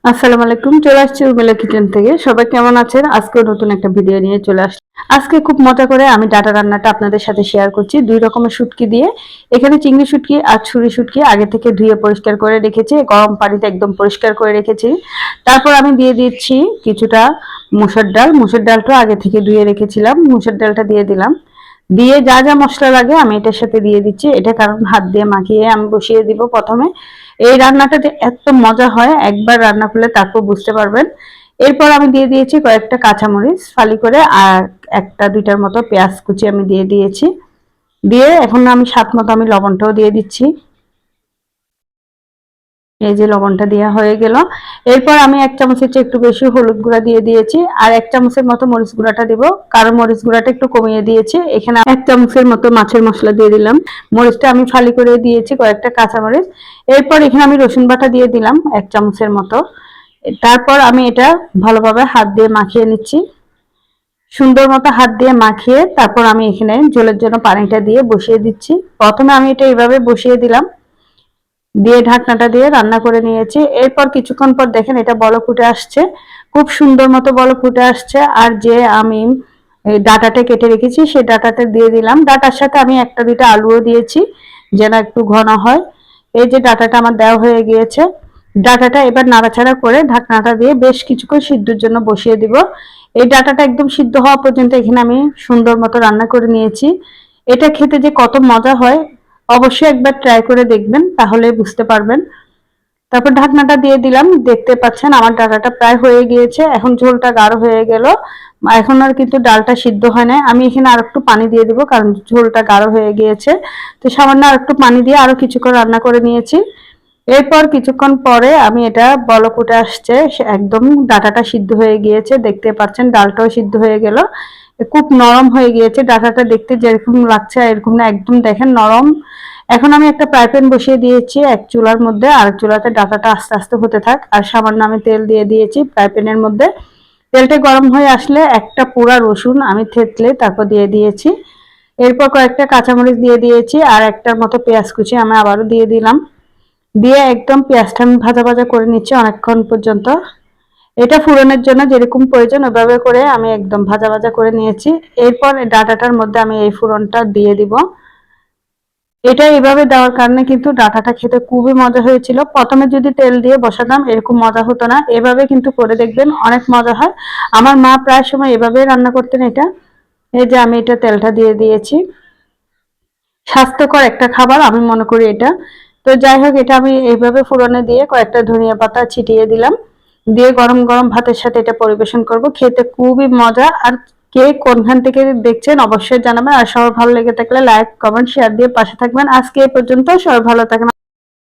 আসসালামু আলাইকুম। চলে আসছি উর্মিলা কিচেন থেকে। সবাই কেমন আছেন? আজকেও নতুন একটা ভিডিও নিয়ে চলে আসছি। আজকে খুব মজা করে আমি ডাটা রান্নাটা আপনাদের সাথে শেয়ার করছি। ২ রকমের শুটকি দিয়ে। এখানে চিংড়ি শুটকি আর ছুরি শুটকি আগে থেকে ধুয়ে পরিষ্কার করে রেখেছি। গরম পানিতে একদম পরিষ্কার করে রেখেছি। তারপর আমি দিয়ে দিচ্ছি কিছুটা মুসুর ডাল। মুসুর ডালটা আগে থেকে ধুয়ে রেখেছিলাম। মুসুর ডালটা দিয়ে দিলাম। দিয়ে যা যা মসলা লাগে আমি এটার সাথে দিয়ে দিচ্ছি। এটা কারণ হাত দিয়ে মাখিয়ে আমি বসিয়ে দিব প্রথমে। এই রান্নাটা যে এত মজা হয় একবার রান্না করলে তারপর বুঝতে পারবেন। এরপর আমি দিয়ে দিয়েছি কয়েকটা কাঁচামরিচ ফালি করে আর একটা দুইটার মতো পেঁয়াজ কুচি আমি দিয়ে দিয়েছি। দিয়ে এখন আমি স্বাদ মতো আমি লবণটাও দিয়ে দিচ্ছি। এই যে লবণটা দেওয়া হয়ে গেল। এরপর আমি ১ চামচের চেয়ে একটু বেশি হলুদ গুঁড়া দিয়ে দিয়েছি আর ১ চামচের মতো মরিচ গুঁড়াটা দিব, কারণ মরিচ গুঁড়াটা একটু কমিয়ে দিয়েছি। এখানে ১ চামচের মতো মাছের মশলা দিয়ে দিলাম। মরিচটা আমি ফালি করে দিয়েছি কয়েকটা কাঁচামরিচ। এরপর এখানে আমি রসুন বাটা দিয়ে দিলাম ১ চামচের মতো। তারপর আমি এটা ভালোভাবে হাত দিয়ে মাখিয়ে নিচ্ছি। সুন্দর মতো হাত দিয়ে মাখিয়ে তারপর আমি এখানে ঝোলের জন্য পানিটা দিয়ে বসিয়ে দিচ্ছি। প্রথমে আমি এটা এইভাবে বসিয়ে দিলাম, দিয়ে ঢাকনাটা দিয়ে রান্না করে নিয়েছি। এরপর কিছুক্ষণ পর দেখেন এটা বলক উঠে আসছে, খুব সুন্দর মতো বলক উঠে আসছে। আর যে আমি ডাটাটা কেটে রেখেছি সেই ডাটাটা দিয়ে দিলাম। ডাটার সাথে আমি একটা দুইটা আলুও দিয়েছি যেন একটু ঘন হয়। এই যে ডাটাটা আমার দেওয়া হয়ে গিয়েছে। ডাটাটা এবার নাড়াচাড়া করে ঢাকনাটা দিয়ে বেশ কিছুক্ষণ সিদ্ধর জন্য বসিয়ে দিব। এই ডাটাটা একদম সিদ্ধ হওয়া পর্যন্ত এখানে আমি সুন্দর মতো রান্না করে নিয়েছি। এটা খেতে যে কত মজা হয় অবশ্যই একবার ট্রাই করে দেখবেন, তাহলে বুঝতে পারবেন। তারপর ঢাকনাটা দিয়ে দিলাম। দেখতে পাচ্ছেন আমার ডাটাটা প্রায় হয়ে গিয়েছে। এখন ঝোলটা গাঢ় হয়ে গেল। এখন আর কিন্তু ডালটা সিদ্ধ হয় নাই। আমি এখানে আর একটু পানি দিয়ে দিব কারণ ঝোলটা গাঢ় হয়ে গিয়েছে। তো সামান্য আর একটু পানি দিয়ে আরো কিছুক্ষণ রান্না করে নিয়েছি। এরপর কিছুক্ষণ পরে আমি এটা বলক উঠে আসছে, একদম ডাটাটা সিদ্ধ হয়ে গিয়েছে। দেখতে পাচ্ছেন ডালটাও সিদ্ধ হয়ে গেল। খুব নরম হয়ে গিয়েছে। ডাটাটা দেখতে যেরকম লাগছে এরকম না, একদম দেখেন নরম। এখন আমি একটা ফ্রাই প্যান বসিয়ে দিয়েছি এক চুলার মধ্যে, আর চুলাতে ডাটাটা আস্তে আস্তে হতে থাক। আর সামান্য আমি তেল দিয়ে দিয়েছি ফ্রাই প্যানের মধ্যে। তেলটা গরম হয়ে আসলে একটা পুরা রসুন আমি থেতলে তারপর দিয়ে দিয়েছি। এরপর কয়েকটা কাঁচামরিচ দিয়ে দিয়েছি আর একটার মতো পেঁয়াজ কুচি আমি আবারও দিয়ে দিলাম। দিয়ে একদম পেঁয়াজটা আমি ভাজা ভাজা করে নিচ্ছি অনেকক্ষণ পর্যন্ত। এটা ফোড়নের জন্য যেরকম প্রয়োজন ওইভাবে করে আমি একদম ভাজা ভাজা করে নিয়েছি। এরপর ডাটাটার মধ্যে আমি এই ফোড়নটা দিয়ে দিব। এটা এভাবে দেওয়ার কারণে কিন্তু ডাটাটা খেতে খুবই মজা হয়েছিল। প্রথমে যদি তেল দিয়ে বসাতাম এরকম মজা হতো না। এভাবে কিন্তু করে দেখবেন, অনেক মজা হয়। আমার মা প্রায় সময় এভাবেই রান্না করতেন এটা। এই যে আমি এটা তেলটা দিয়ে দিয়েছি। স্বাস্থ্যকর একটা খাবার আমি মনে করি এটা। তো যাই হোক, এটা আমি এইভাবে ফোড়নে দিয়ে কয়েকটা ধনিয়া পাতা ছিটিয়ে দিলাম। দিয়ে গরম গরম ভাতের সাথে এটা পরিবেশন করব। খেতে খুবই মজা। আর কে কোনখান থেকে দেখছেন অবশ্যই জানাবেন। আর সবার ভালো লেগে থাকলে লাইক কমেন্ট শেয়ার দিয়ে পাশে থাকবেন। আজকে এই পর্যন্ত। সবাই ভালো থাকবেন।